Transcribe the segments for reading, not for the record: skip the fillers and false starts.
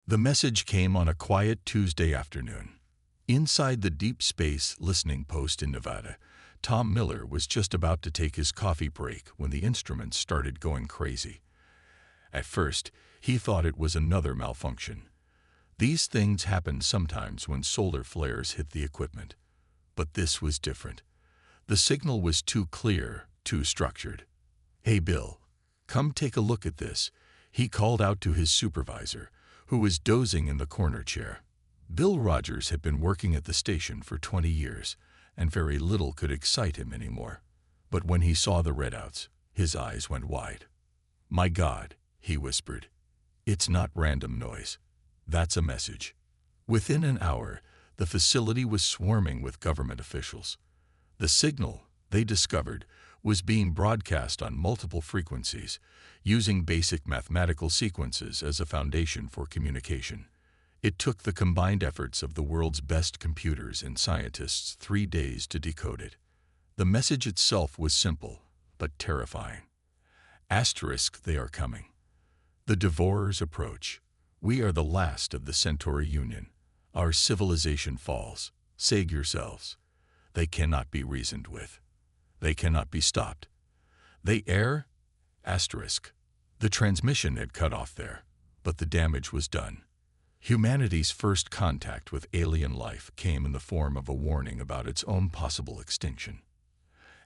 The message came on a quiet Tuesday afternoon. Inside the Deep Space Listening Post in Nevada, Tom Miller was just about to take his coffee break when the instruments started going crazy. At first, he thought it was another malfunction. These things happened sometimes when solar flares hit the equipment. But this was different. The signal was too clear, too structured. "Hey, Bill, come take a look at this," he called out to his supervisor, who was dozing in the corner chair. Bill Rogers had been working at the station for 20 years, and very little could excite him anymore. But when he saw the readouts, his eyes went wide. "My God," he whispered. "It's not random noise. That's a message." Within an hour, the facility was swarming with government officials. The signal, they discovered, was being broadcast on multiple frequencies, using basic mathematical sequences as a foundation for communication. It took the combined efforts of the world's best computers and scientists 3 days to decode it. The message itself was simple, but terrifying. Asterisk, they are coming. The Devourers approach. We are the last of the Centauri Union. Our civilization falls. Save yourselves. They cannot be reasoned with. They cannot be stopped. They err? Asterisk. The transmission had cut off there, but the damage was done. Humanity's first contact with alien life came in the form of a warning about its own possible extinction.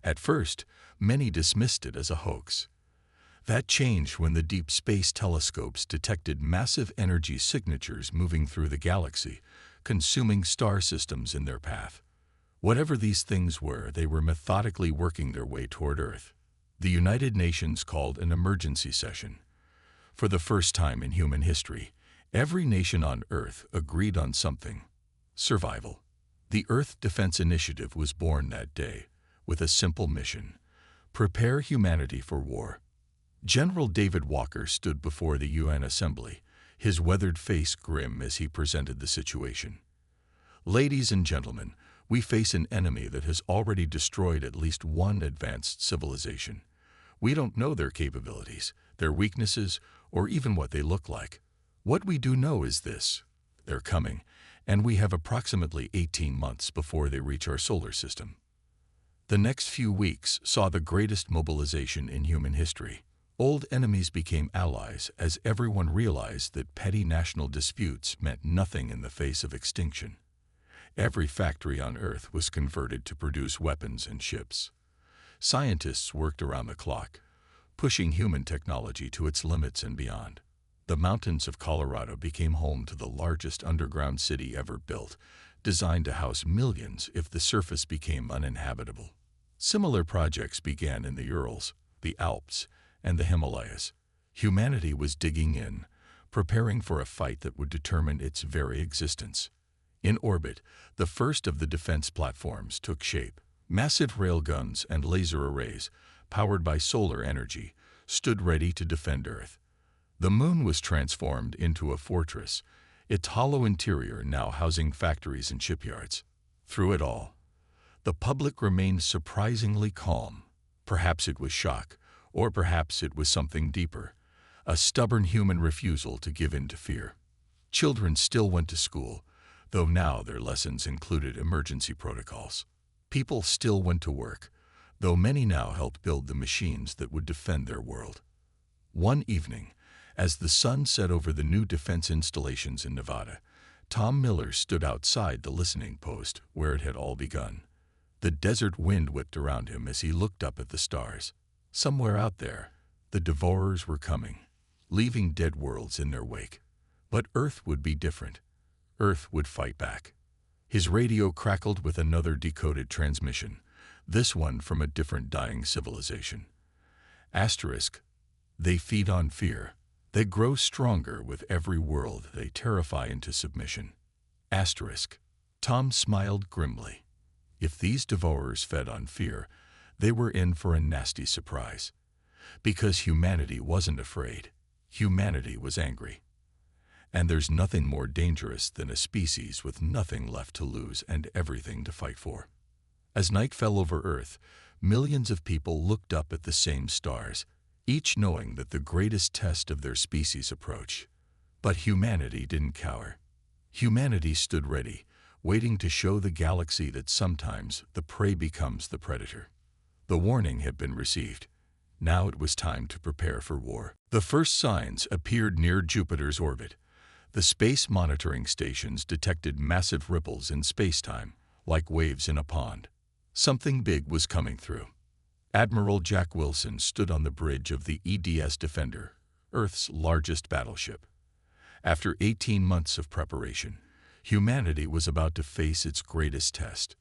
At first, many dismissed it as a hoax. That changed when the deep space telescopes detected massive energy signatures moving through the galaxy, consuming star systems in their path. Whatever these things were, they were methodically working their way toward Earth. The United Nations called an emergency session. For the first time in human history, every nation on Earth agreed on something: survival. The Earth Defense Initiative was born that day, with a simple mission: prepare humanity for war. General David Walker stood before the UN Assembly, his weathered face grim as he presented the situation. "Ladies and gentlemen, we face an enemy that has already destroyed at least one advanced civilization. We don't know their capabilities, their weaknesses, or even what they look like. What we do know is this: they're coming, and we have approximately 18 months before they reach our solar system." The next few weeks saw the greatest mobilization in human history. Old enemies became allies as everyone realized that petty national disputes meant nothing in the face of extinction. Every factory on Earth was converted to produce weapons and ships. Scientists worked around the clock, pushing human technology to its limits and beyond. The mountains of Colorado became home to the largest underground city ever built, designed to house millions if the surface became uninhabitable. Similar projects began in the Urals, the Alps, and the Himalayas. Humanity was digging in, preparing for a fight that would determine its very existence. In orbit, the first of the defense platforms took shape. Massive railguns and laser arrays, powered by solar energy, stood ready to defend Earth. The moon was transformed into a fortress, its hollow interior now housing factories and shipyards. Through it all, the public remained surprisingly calm. Perhaps it was shock, or perhaps it was something deeper: a stubborn human refusal to give in to fear. Children still went to school, though now their lessons included emergency protocols. People still went to work, though many now helped build the machines that would defend their world. One evening, as the sun set over the new defense installations in Nevada, Tom Miller stood outside the listening post where it had all begun. The desert wind whipped around him as he looked up at the stars. Somewhere out there, the Devourers were coming, leaving dead worlds in their wake. But Earth would be different. Earth would fight back. His radio crackled with another decoded transmission, this one from a different dying civilization. Asterisk. They feed on fear. They grow stronger with every world they terrify into submission. Asterisk. Tom smiled grimly. If these Devourers fed on fear, they were in for a nasty surprise. Because humanity wasn't afraid. Humanity was angry. And there's nothing more dangerous than a species with nothing left to lose and everything to fight for. As night fell over Earth, millions of people looked up at the same stars, each knowing that the greatest test of their species approached. But humanity didn't cower. Humanity stood ready, waiting to show the galaxy that sometimes the prey becomes the predator. The warning had been received. Now it was time to prepare for war. The first signs appeared near Jupiter's orbit. The space monitoring stations detected massive ripples in space-time, like waves in a pond. Something big was coming through. Admiral Jack Wilson stood on the bridge of the EDS Defender, Earth's largest battleship. After 18 months of preparation, humanity was about to face its greatest test.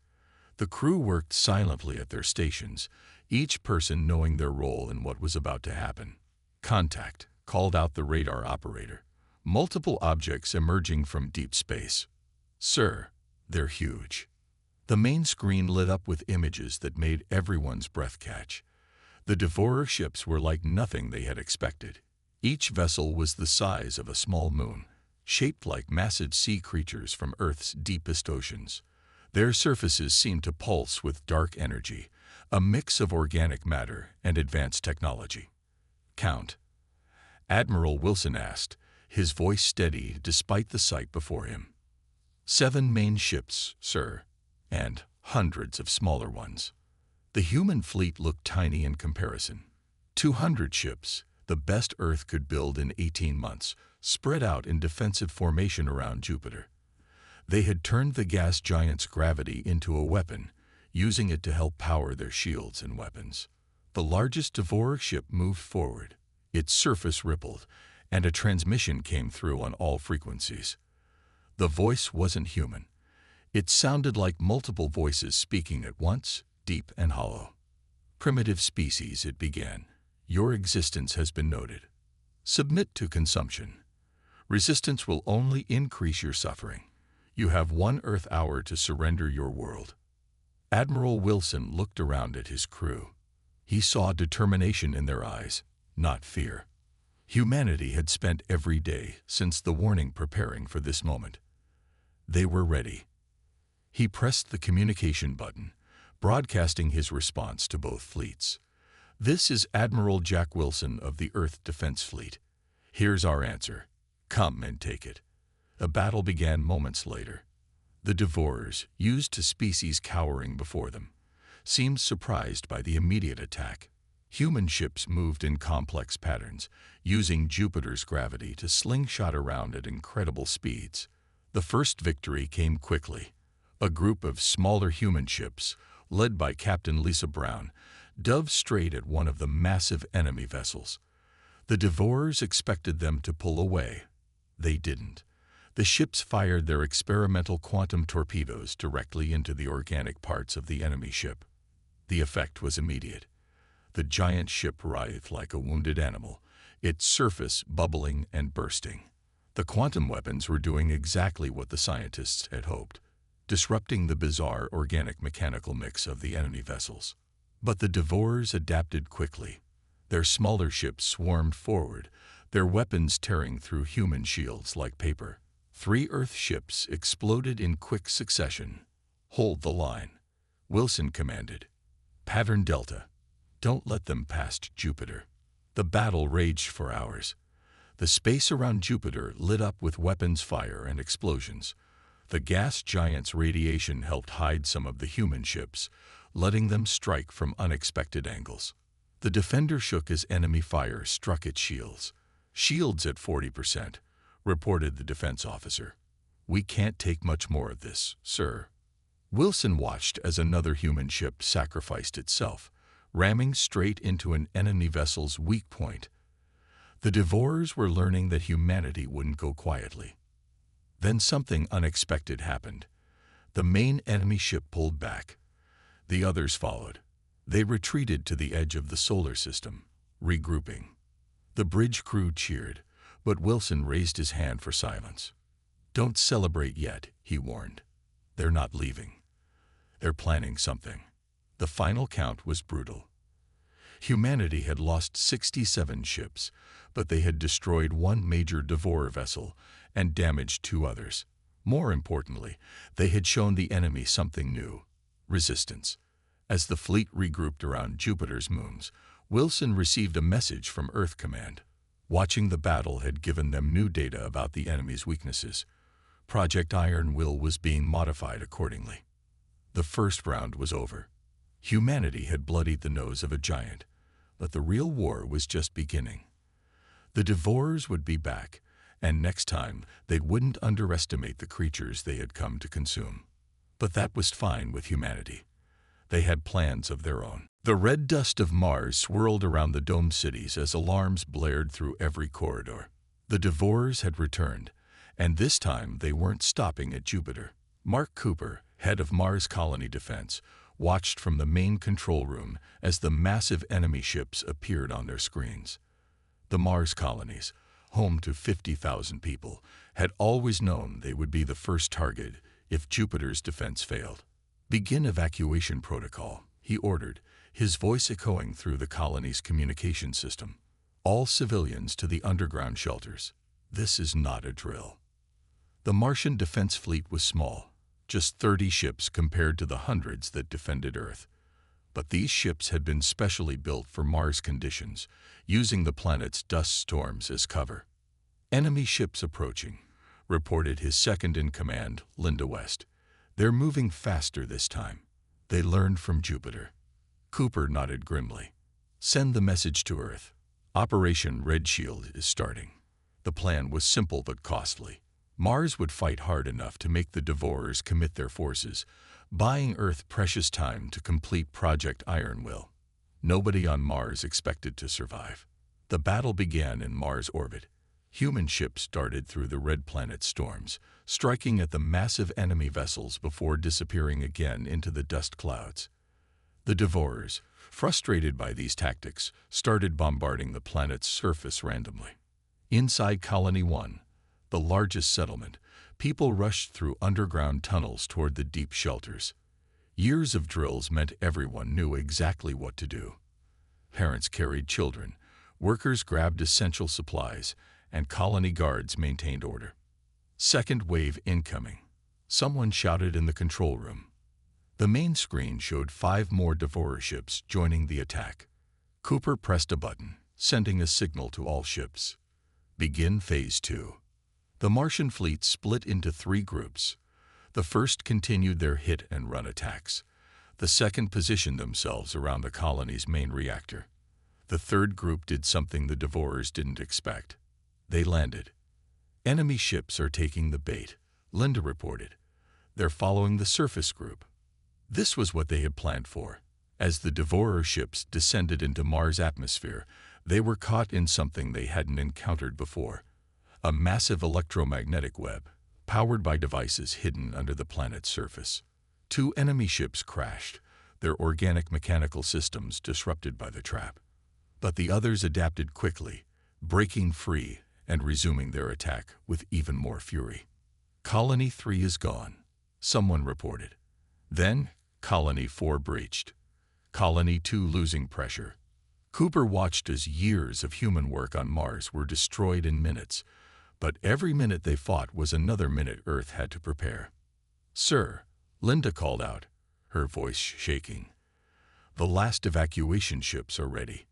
The crew worked silently at their stations, each person knowing their role in what was about to happen. "Contact," called out the radar operator. "Multiple objects emerging from deep space." "Sir, they're huge." The main screen lit up with images that made everyone's breath catch. The Devourer ships were like nothing they had expected. Each vessel was the size of a small moon, shaped like massive sea creatures from Earth's deepest oceans. Their surfaces seemed to pulse with dark energy, a mix of organic matter and advanced technology. "Count," Admiral Wilson asked, his voice steady despite the sight before him. "7 main ships, sir, and hundreds of smaller ones." The human fleet looked tiny in comparison. 200 ships, the best Earth could build in 18 months, spread out in defensive formation around Jupiter. They had turned the gas giant's gravity into a weapon, using it to help power their shields and weapons. The largest Devourer ship moved forward. Its surface rippled, and a transmission came through on all frequencies. The voice wasn't human. It sounded like multiple voices speaking at once, deep and hollow. "Primitive species," it began. "Your existence has been noted. Submit to consumption. Resistance will only increase your suffering. You have 1 Earth hour to surrender your world." Admiral Wilson looked around at his crew. He saw determination in their eyes, not fear. Humanity had spent every day since the warning preparing for this moment. They were ready. He pressed the communication button, broadcasting his response to both fleets. "This is Admiral Jack Wilson of the Earth Defense Fleet. Here's our answer. Come and take it." A battle began moments later. The Devourers, used to species cowering before them, seemed surprised by the immediate attack. Human ships moved in complex patterns, using Jupiter's gravity to slingshot around at incredible speeds. The first victory came quickly. A group of smaller human ships, led by Captain Lisa Brown, dove straight at one of the massive enemy vessels. The Devourers expected them to pull away. They didn't. The ships fired their experimental quantum torpedoes directly into the organic parts of the enemy ship. The effect was immediate. The giant ship writhed like a wounded animal, its surface bubbling and bursting. The quantum weapons were doing exactly what the scientists had hoped, disrupting the bizarre organic-mechanical mix of the enemy vessels. But the Devourers adapted quickly. Their smaller ships swarmed forward, their weapons tearing through human shields like paper. 3 Earth ships exploded in quick succession. "Hold the line," Wilson commanded. "Pattern Delta. Don't let them past Jupiter." The battle raged for hours. The space around Jupiter lit up with weapons fire and explosions. The gas giant's radiation helped hide some of the human ships, letting them strike from unexpected angles. The Defender shook as enemy fire struck its shields. "Shields at 40%, reported the defense officer. "We can't take much more of this, sir." Wilson watched as another human ship sacrificed itself, ramming straight into an enemy vessel's weak point. The Devourers were learning that humanity wouldn't go quietly. Then something unexpected happened. The main enemy ship pulled back. The others followed. They retreated to the edge of the solar system, regrouping. The bridge crew cheered, but Wilson raised his hand for silence. "Don't celebrate yet," he warned. "They're not leaving. They're planning something." The final count was brutal. Humanity had lost 67 ships, but they had destroyed 1 major Devourer vessel and damaged 2 others. More importantly, they had shown the enemy something new: resistance. As the fleet regrouped around Jupiter's moons, Wilson received a message from Earth Command. Watching the battle had given them new data about the enemy's weaknesses. Project Iron Will was being modified accordingly. The first round was over. Humanity had bloodied the nose of a giant, but the real war was just beginning. The Devourers would be back, and next time they wouldn't underestimate the creatures they had come to consume. But that was fine with humanity. They had plans of their own. The red dust of Mars swirled around the domed cities as alarms blared through every corridor. The Devourers had returned, and this time they weren't stopping at Jupiter. Mark Cooper, head of Mars Colony Defense, watched from the main control room as the massive enemy ships appeared on their screens. The Mars colonies, home to 50,000 people, had always known they would be the first target if Jupiter's defense failed. "Begin evacuation protocol," he ordered, his voice echoing through the colony's communication system. "All civilians to the underground shelters. This is not a drill." The Martian defense fleet was small, just 30 ships compared to the hundreds that defended Earth. But these ships had been specially built for Mars conditions, using the planet's dust storms as cover. "Enemy ships approaching," reported his second-in-command, Linda West. "They're moving faster this time. They learned from Jupiter." Cooper nodded grimly. "Send the message to Earth. Operation Red Shield is starting." The plan was simple but costly. Mars would fight hard enough to make the Devourers commit their forces, buying Earth precious time to complete Project Iron Will. Nobody on Mars expected to survive. The battle began in Mars orbit. Human ships darted through the red planet's storms, striking at the massive enemy vessels before disappearing again into the dust clouds. The Devourers, frustrated by these tactics, started bombarding the planet's surface randomly. Inside Colony 1, the largest settlement, people rushed through underground tunnels toward the deep shelters. Years of drills meant everyone knew exactly what to do. Parents carried children, workers grabbed essential supplies, and colony guards maintained order. "Second wave incoming," someone shouted in the control room. The main screen showed 5 more Devourer ships joining the attack. Cooper pressed a button, sending a signal to all ships. "Begin Phase 2. The Martian fleet split into 3 groups. The first continued their hit-and-run attacks. The second positioned themselves around the colony's main reactor. The third group did something the Devourers didn't expect. They landed. "Enemy ships are taking the bait," Linda reported. "They're following the surface group." This was what they had planned for. As the Devourer ships descended into Mars' atmosphere, they were caught in something they hadn't encountered before: a massive electromagnetic web, powered by devices hidden under the planet's surface. 2 enemy ships crashed, their organic mechanical systems disrupted by the trap. But the others adapted quickly, breaking free and resuming their attack with even more fury. "Colony 3 is gone," someone reported. Then, Colony 4 breached. Colony 2 losing pressure. Cooper watched as years of human work on Mars were destroyed in minutes, but every minute they fought was another minute Earth had to prepare. "Sir," Linda called out, her voice shaking. "The last evacuation ships are ready.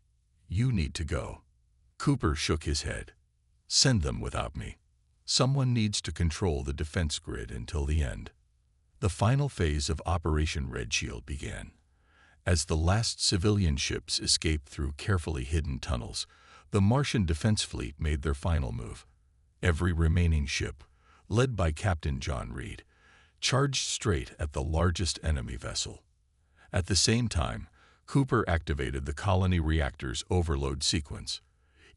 You need to go." Cooper shook his head. "Send them without me. Someone needs to control the defense grid until the end." The final phase of Operation Red Shield began. As the last civilian ships escaped through carefully hidden tunnels, the Martian defense fleet made their final move. Every remaining ship, led by Captain John Reed, charged straight at the largest enemy vessel. At the same time, Cooper activated the colony reactor's overload sequence.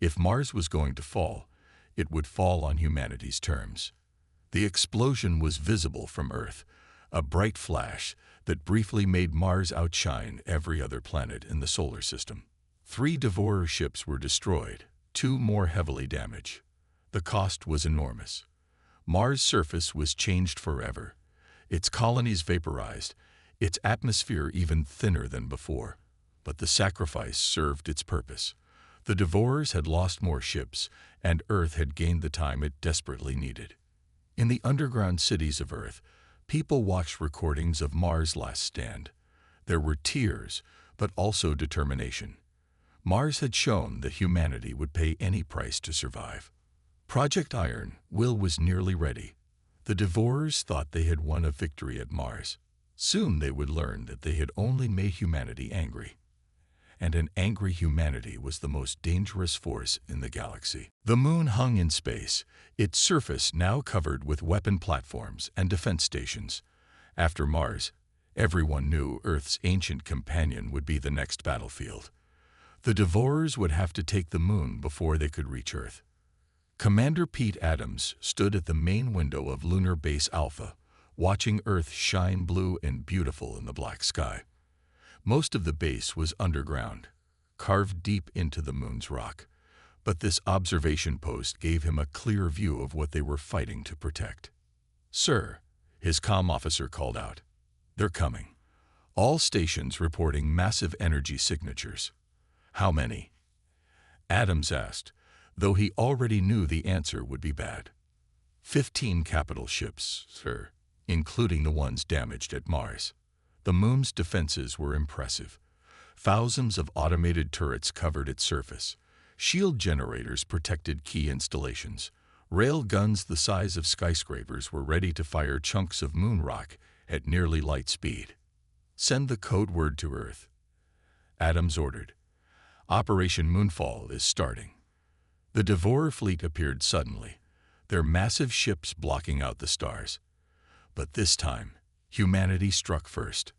If Mars was going to fall, it would fall on humanity's terms. The explosion was visible from Earth, a bright flash that briefly made Mars outshine every other planet in the solar system. 3 Devourer ships were destroyed, 2 more heavily damaged. The cost was enormous. Mars' surface was changed forever, its colonies vaporized, its atmosphere even thinner than before. But the sacrifice served its purpose. The Devourers had lost more ships, and Earth had gained the time it desperately needed. In the underground cities of Earth, people watched recordings of Mars' last stand. There were tears, but also determination. Mars had shown that humanity would pay any price to survive. Project Iron Will was nearly ready. The Devourers thought they had won a victory at Mars. Soon they would learn that they had only made humanity angry. And an angry humanity was the most dangerous force in the galaxy. The moon hung in space, its surface now covered with weapon platforms and defense stations. After Mars, everyone knew Earth's ancient companion would be the next battlefield. The Devourers would have to take the moon before they could reach Earth. Commander Pete Adams stood at the main window of Lunar Base Alpha, watching Earth shine blue and beautiful in the black sky. Most of the base was underground, carved deep into the moon's rock, but this observation post gave him a clear view of what they were fighting to protect. "Sir," his comm officer called out, "they're coming." All stations reporting massive energy signatures. "How many?" Adams asked, though he already knew the answer would be bad. 15 capital ships, sir, including the ones damaged at Mars. The moon's defenses were impressive. Thousands of automated turrets covered its surface. Shield generators protected key installations. Rail guns the size of skyscrapers were ready to fire chunks of moon rock at nearly light speed. "Send the code word to Earth," Adams ordered. "Operation Moonfall is starting." The Devourer fleet appeared suddenly, their massive ships blocking out the stars. But this time, humanity struck first.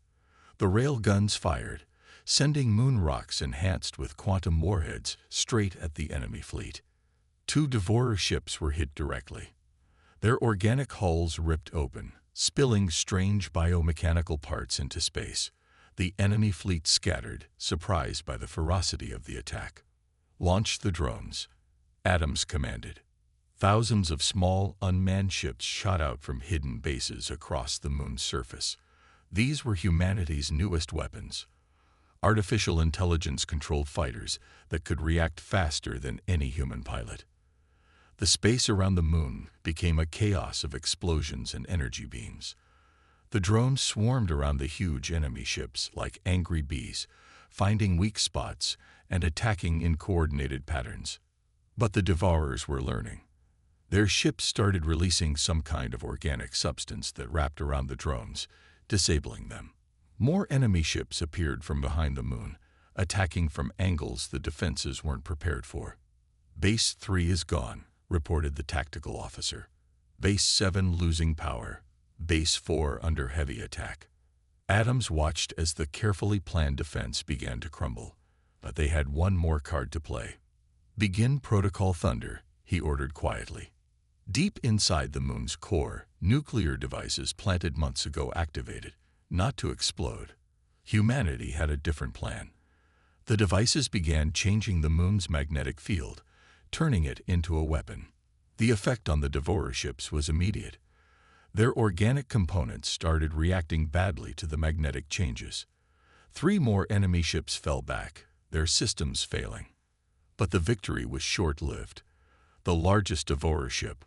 The rail guns fired, sending moon rocks enhanced with quantum warheads straight at the enemy fleet. 2 Devourer ships were hit directly. Their organic hulls ripped open, spilling strange biomechanical parts into space. The enemy fleet scattered, surprised by the ferocity of the attack. "Launch the drones," Adams commanded. Thousands of small, unmanned ships shot out from hidden bases across the moon's surface. These were humanity's newest weapons. Artificial intelligence-controlled fighters that could react faster than any human pilot. The space around the moon became a chaos of explosions and energy beams. The drones swarmed around the huge enemy ships like angry bees, finding weak spots and attacking in coordinated patterns. But the Devourers were learning. Their ships started releasing some kind of organic substance that wrapped around the drones, disabling them. More enemy ships appeared from behind the moon, attacking from angles the defenses weren't prepared for. "Base 3 is gone," reported the tactical officer. "Base 7 losing power. Base 4 under heavy attack." Adams watched as the carefully planned defense began to crumble, but they had one more card to play. "Begin Protocol Thunder," he ordered quietly. Deep inside the moon's core, nuclear devices planted months ago activated, not to explode. Humanity had a different plan. The devices began changing the moon's magnetic field, turning it into a weapon. The effect on the Devourer ships was immediate. Their organic components started reacting badly to the magnetic changes. 3 more enemy ships fell back, their systems failing. But the victory was short-lived. The largest Devourer ship,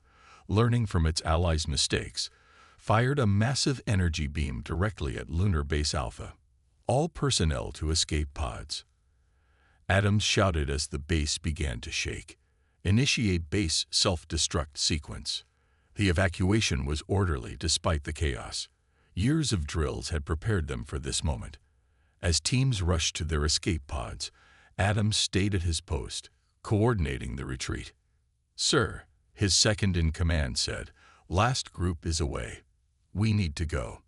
learning from its allies' mistakes, fired a massive energy beam directly at Lunar Base Alpha. "All personnel to escape pods." Adams shouted as the base began to shake. "Initiate base self-destruct sequence." The evacuation was orderly despite the chaos. Years of drills had prepared them for this moment. As teams rushed to their escape pods, Adams stayed at his post, coordinating the retreat. "Sir," his second-in-command said, "last group is away. We need to go."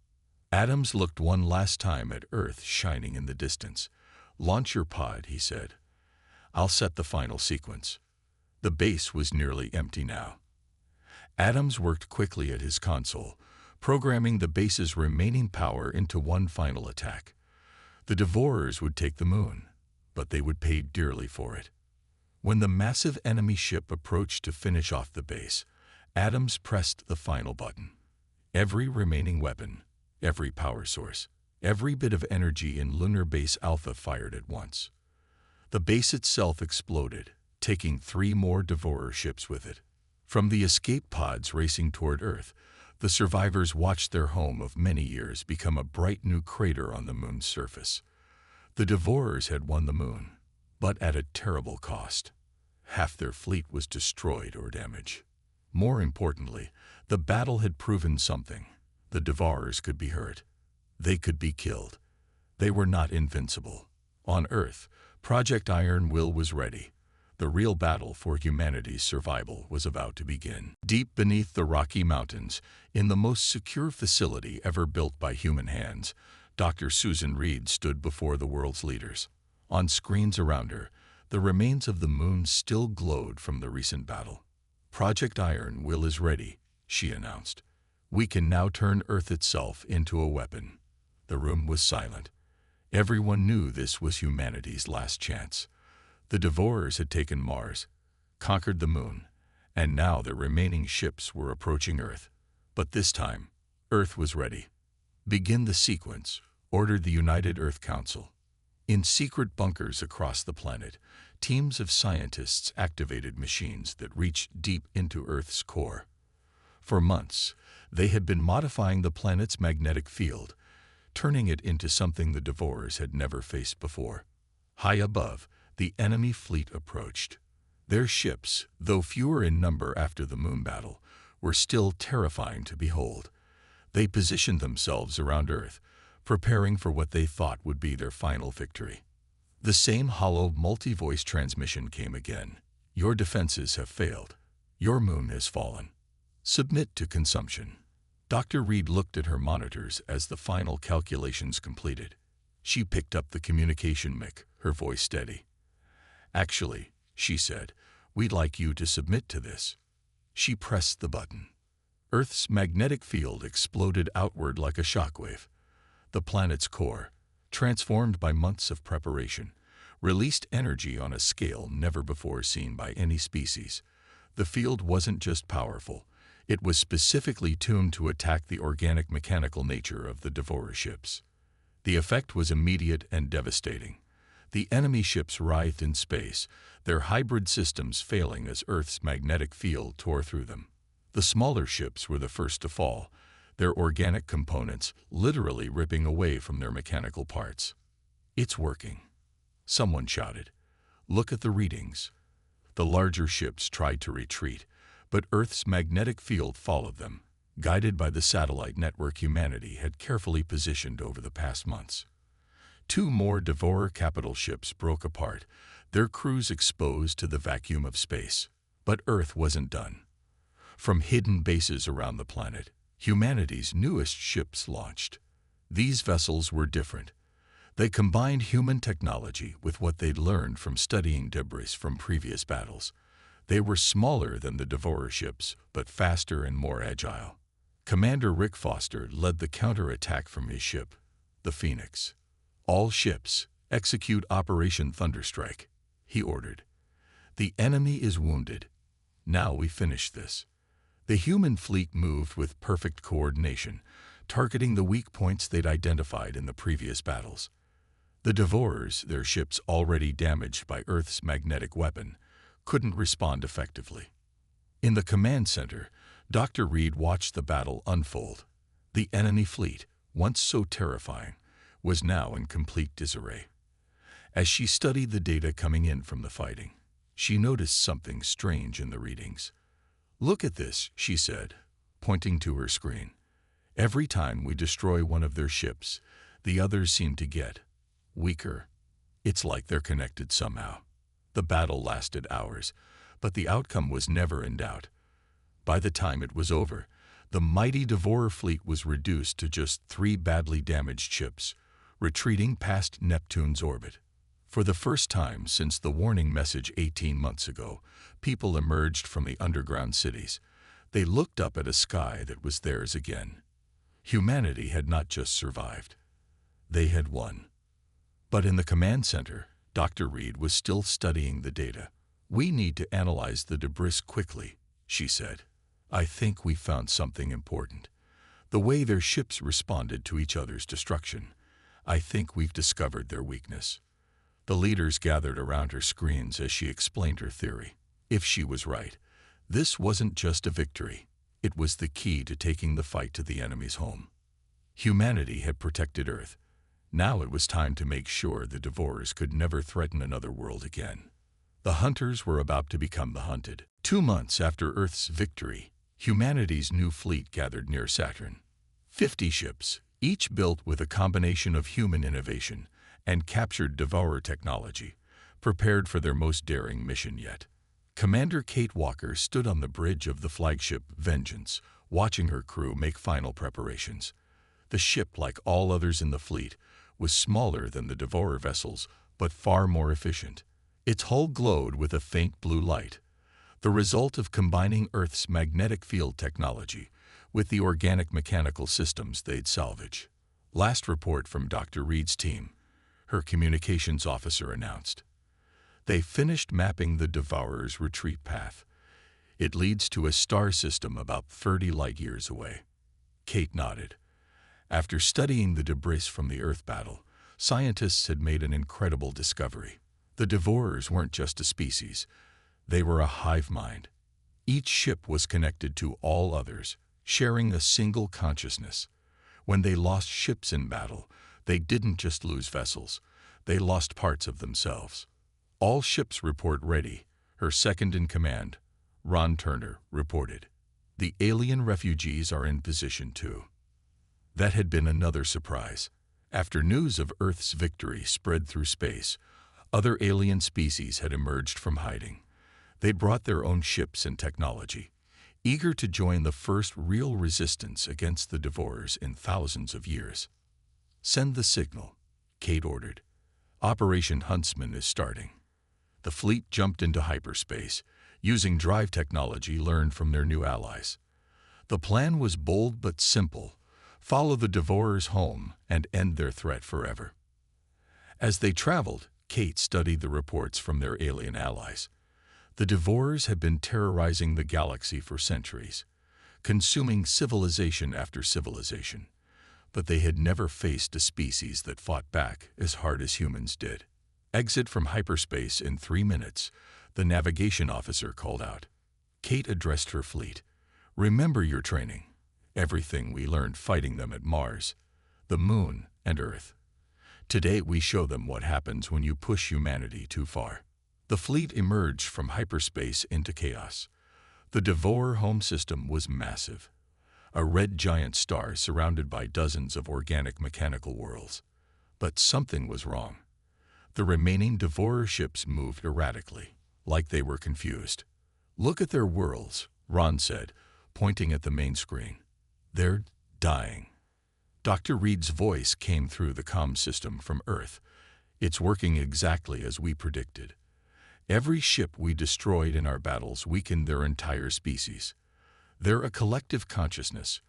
Adams looked one last time at Earth shining in the distance. "Launch your pod," he said. "I'll set the final sequence." The base was nearly empty now. Adams worked quickly at his console, programming the base's remaining power into one final attack. The Devourers would take the moon, but they would pay dearly for it. When the massive enemy ship approached to finish off the base, Adams pressed the final button. Every remaining weapon, every power source, every bit of energy in Lunar Base Alpha fired at once. The base itself exploded, taking 3 more Devourer ships with it. From the escape pods racing toward Earth, the survivors watched their home of many years become a bright new crater on the moon's surface. The Devourers had won the moon, but at a terrible cost. Half their fleet was destroyed or damaged. More importantly, the battle had proven something. The Devourers could be hurt. They could be killed. They were not invincible. On Earth, Project Iron Will was ready. The real battle for humanity's survival was about to begin. Deep beneath the Rocky Mountains, in the most secure facility ever built by human hands, Dr. Susan Reed stood before the world's leaders. On screens around her, the remains of the moon still glowed from the recent battle. Project Iron Will is ready, she announced. We can now turn Earth itself into a weapon. The room was silent. Everyone knew this was humanity's last chance. The Devourers had taken Mars, conquered the moon, and now their remaining ships were approaching Earth. But this time, Earth was ready. Begin the sequence, ordered the United Earth Council. In secret bunkers across the planet, teams of scientists activated machines that reached deep into Earth's core. For months, they had been modifying the planet's magnetic field, turning it into something the Devourers had never faced before. High above, the enemy fleet approached. Their ships, though fewer in number after the moon battle, were still terrifying to behold. They positioned themselves around Earth, preparing for what they thought would be their final victory. The same hollow multi-voice transmission came again. Your defenses have failed. Your moon has fallen. Submit to consumption. Dr. Reed looked at her monitors as the final calculations completed. She picked up the communication mic, her voice steady. Actually, she said, we'd like you to submit to this. She pressed the button. Earth's magnetic field exploded outward like a shockwave. The planet's core, transformed by months of preparation, released energy on a scale never before seen by any species. The field wasn't just powerful. It was specifically tuned to attack the organic mechanical nature of the Devourer ships. The effect was immediate and devastating. The enemy ships writhed in space, their hybrid systems failing as Earth's magnetic field tore through them. The smaller ships were the first to fall, their organic components literally ripping away from their mechanical parts. It's working, someone shouted. Look at the readings. The larger ships tried to retreat, but Earth's magnetic field followed them, guided by the satellite network humanity had carefully positioned over the past months. 2 more Devourer capital ships broke apart, their crews exposed to the vacuum of space. But Earth wasn't done. From hidden bases around the planet, humanity's newest ships launched. These vessels were different. They combined human technology with what they'd learned from studying debris from previous battles. They were smaller than the Devourer ships, but faster and more agile. Commander Rick Foster led the counterattack from his ship, the Phoenix. All ships, execute Operation Thunderstrike, he ordered. The enemy is wounded. Now we finish this. The human fleet moved with perfect coordination, targeting the weak points they'd identified in the previous battles. The Devourers, their ships already damaged by Earth's magnetic weapon, couldn't respond effectively. In the command center, Dr. Reed watched the battle unfold. The enemy fleet, once so terrifying, was now in complete disarray. As she studied the data coming in from the fighting, she noticed something strange in the readings. Look at this, she said, pointing to her screen. Every time we destroy one of their ships, the others seem to get weaker. It's like they're connected somehow. The battle lasted hours, but the outcome was never in doubt. By the time it was over, the mighty Devourer fleet was reduced to just 3 badly damaged ships, retreating past Neptune's orbit. For the first time since the warning message 18 months ago, people emerged from the underground cities. They looked up at a sky that was theirs again. Humanity had not just survived. They had won. But in the command center, Dr. Reed was still studying the data. We need to analyze the debris quickly, she said. I think we found something important. The way their ships responded to each other's destruction. I think we've discovered their weakness. The leaders gathered around her screens as she explained her theory. If she was right, this wasn't just a victory. It was the key to taking the fight to the enemy's home. Humanity had protected Earth. Now it was time to make sure the Devourers could never threaten another world again. The hunters were about to become the hunted. 2 months after Earth's victory, humanity's new fleet gathered near Saturn. 50 ships, each built with a combination of human innovation and captured Devourer technology, prepared for their most daring mission yet. Commander Kate Walker stood on the bridge of the flagship Vengeance, watching her crew make final preparations. The ship, like all others in the fleet, was smaller than the Devourer vessels, but far more efficient. Its hull glowed with a faint blue light, the result of combining Earth's magnetic field technology with the organic mechanical systems they'd salvage. Last report from Dr. Reed's team, her communications officer announced. They finished mapping the Devourer's retreat path. It leads to a star system about 30 light-years away. Kate nodded. After studying the debris from the Earth battle, scientists had made an incredible discovery. The Devourers weren't just a species. They were a hive mind. Each ship was connected to all others, sharing a single consciousness. When they lost ships in battle, they didn't just lose vessels. They lost parts of themselves. All ships report ready, her second-in-command, Ron Turner, reported. The alien refugees are in position too. That had been another surprise. After news of Earth's victory spread through space, other alien species had emerged from hiding. They brought their own ships and technology, eager to join the first real resistance against the Devourers in thousands of years. Send the signal, Kate ordered. Operation Huntsman is starting. The fleet jumped into hyperspace, using drive technology learned from their new allies. The plan was bold but simple: follow the Devourers home and end their threat forever. As they traveled, Kate studied the reports from their alien allies. The Devourers had been terrorizing the galaxy for centuries, consuming civilization after civilization, but they had never faced a species that fought back as hard as humans did. Exit from hyperspace in 3 minutes, the navigation officer called out. Kate addressed her fleet. Remember your training, everything we learned fighting them at Mars, the Moon, and Earth. Today we show them what happens when you push humanity too far. The fleet emerged from hyperspace into chaos. The Devourer home system was massive, a red giant star surrounded by dozens of organic mechanical worlds. But something was wrong. The remaining Devourer ships moved erratically, like they were confused. Look at their worlds, Ron said, pointing at the main screen. They're dying. Dr. Reed's voice came through the comm system from Earth. It's working exactly as we predicted. Every ship we destroyed in our battles weakened their entire species. They're a collective consciousness,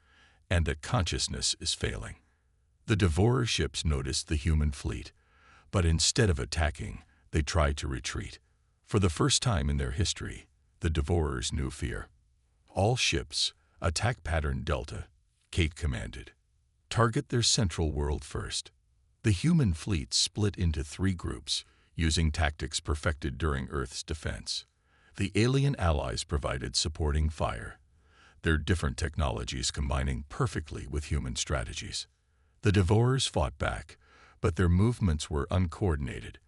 and that consciousness is failing. The Devourer ships noticed the human fleet, but instead of attacking, they tried to retreat. For the first time in their history, the Devourers knew fear. All ships, attack pattern Delta, Kate commanded. Target their central world first. The human fleet split into 3 groups, using tactics perfected during Earth's defense. The alien allies provided supporting fire, their different technologies combining perfectly with human strategies. The Devourers fought back, but their movements were uncoordinated.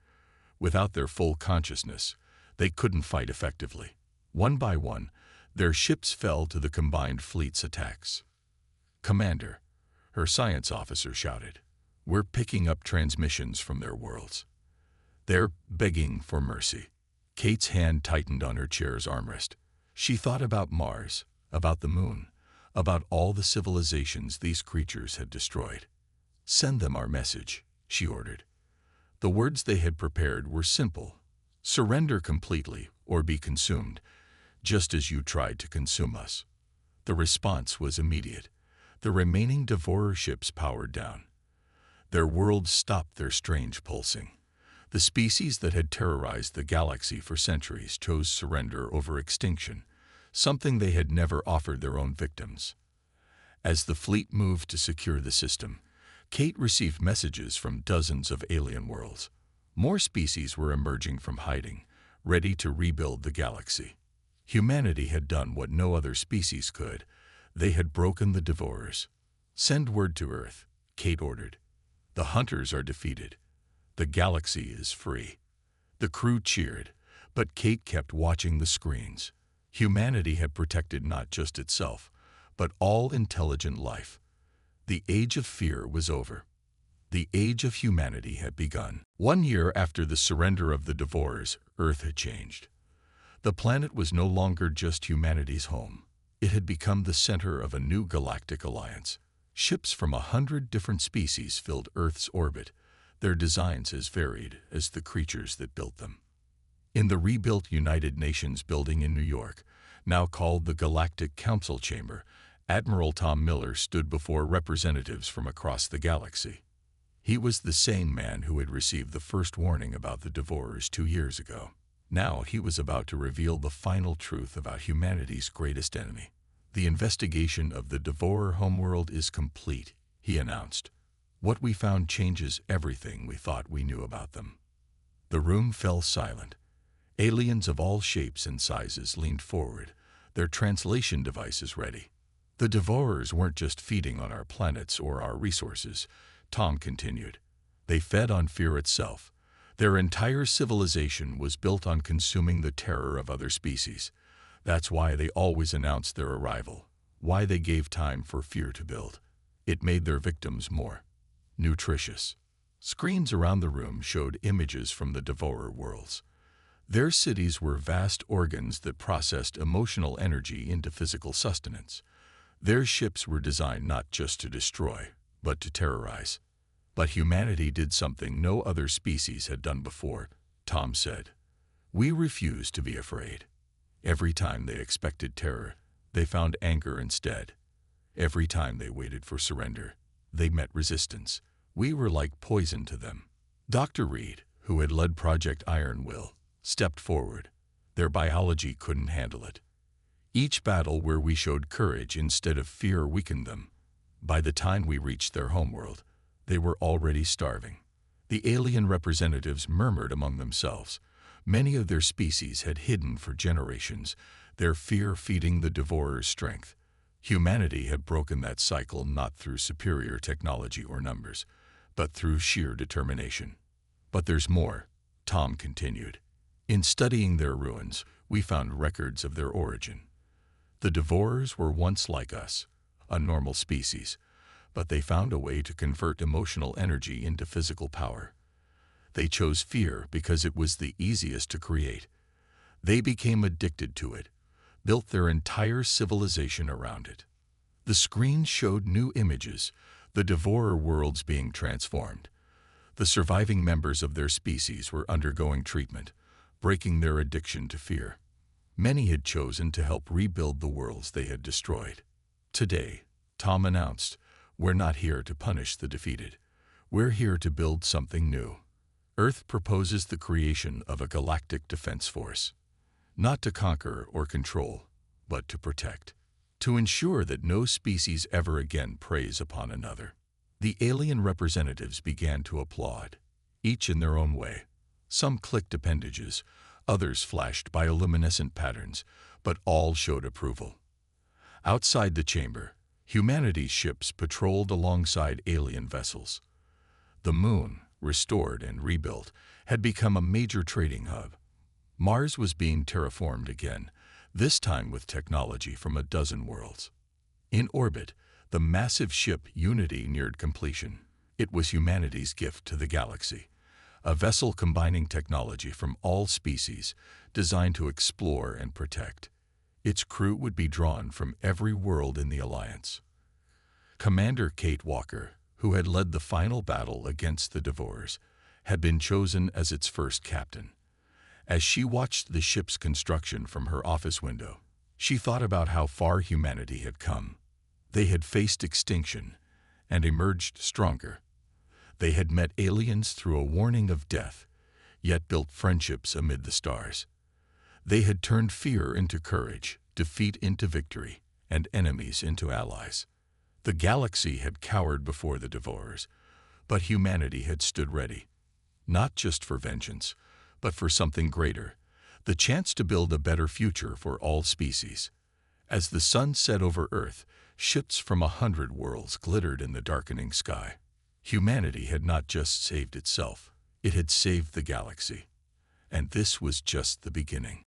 Without their full consciousness, they couldn't fight effectively. One by one, their ships fell to the combined fleet's attacks. Commander, her science officer shouted, we're picking up transmissions from their worlds. They're begging for mercy. Kate's hand tightened on her chair's armrest. She thought about Mars, about the Moon, about all the civilizations these creatures had destroyed. Send them our message, she ordered. The words they had prepared were simple. Surrender completely or be consumed, just as you tried to consume us. The response was immediate. The remaining Devourer ships powered down. Their worlds stopped their strange pulsing. The species that had terrorized the galaxy for centuries chose surrender over extinction, something they had never offered their own victims. As the fleet moved to secure the system, Kate received messages from dozens of alien worlds. More species were emerging from hiding, ready to rebuild the galaxy. Humanity had done what no other species could. They had broken the Devourers. Send word to Earth, Kate ordered. The hunters are defeated. The galaxy is free. The crew cheered, but Kate kept watching the screens. Humanity had protected not just itself, but all intelligent life. The age of fear was over. The age of humanity had begun. 1 year after the surrender of the Devourers, Earth had changed. The planet was no longer just humanity's home. It had become the center of a new galactic alliance. Ships from 100 different species filled Earth's orbit, their designs as varied as the creatures that built them. In the rebuilt United Nations building in New York, now called the Galactic Council Chamber, Admiral Tom Miller stood before representatives from across the galaxy. He was the same man who had received the first warning about the Devourers 2 years ago. Now he was about to reveal the final truth about humanity's greatest enemy. The investigation of the Devourer homeworld is complete, he announced. What we found changes everything we thought we knew about them. The room fell silent. Aliens of all shapes and sizes leaned forward, their translation devices ready. The Devourers weren't just feeding on our planets or our resources, Tom continued. They fed on fear itself. Their entire civilization was built on consuming the terror of other species. That's why they always announced their arrival, why they gave time for fear to build. It made their victims more nutritious. Screens around the room showed images from the Devourer worlds. Their cities were vast organs that processed emotional energy into physical sustenance. Their ships were designed not just to destroy, but to terrorize. But humanity did something no other species had done before, Tom said. We refused to be afraid. Every time they expected terror, they found anger instead. Every time they waited for surrender, they met resistance. We were like poison to them. Dr. Reed, who had led Project Iron Will, stepped forward. Their biology couldn't handle it. Each battle where we showed courage instead of fear weakened them. By the time we reached their homeworld, they were already starving. The alien representatives murmured among themselves. Many of their species had hidden for generations, their fear feeding the Devourer's strength. Humanity had broken that cycle not through superior technology or numbers, but through sheer determination. But there's more, Tom continued. In studying their ruins, we found records of their origin. The Devourers were once like us, a normal species, but they found a way to convert emotional energy into physical power. They chose fear because it was the easiest to create. They became addicted to it, built their entire civilization around it. The screen showed new images, the Devourer worlds being transformed. The surviving members of their species were undergoing treatment, breaking their addiction to fear. Many had chosen to help rebuild the worlds they had destroyed. Today, Tom announced, we're not here to punish the defeated. We're here to build something new. Earth proposes the creation of a galactic defense force, not to conquer or control, but to protect, to ensure that no species ever again preys upon another. The alien representatives began to applaud, each in their own way. Some clicked appendages, others flashed bioluminescent patterns, but all showed approval. Outside the chamber, humanity's ships patrolled alongside alien vessels. The moon, restored and rebuilt, had become a major trading hub. Mars was being terraformed again, this time with technology from a dozen worlds. In orbit, the massive ship Unity neared completion. It was humanity's gift to the galaxy, a vessel combining technology from all species, designed to explore and protect. Its crew would be drawn from every world in the Alliance. Commander Kate Walker, who had led the final battle against the Devourers, had been chosen as its first captain. As she watched the ship's construction from her office window, she thought about how far humanity had come. They had faced extinction and emerged stronger. They had met aliens through a warning of death, yet built friendships amid the stars. They had turned fear into courage, defeat into victory, and enemies into allies. The galaxy had cowered before the Devourers, but humanity had stood ready, not just for vengeance, but for something greater, the chance to build a better future for all species. As the sun set over Earth, ships from 100 worlds glittered in the darkening sky. Humanity had not just saved itself, it had saved the galaxy. And this was just the beginning.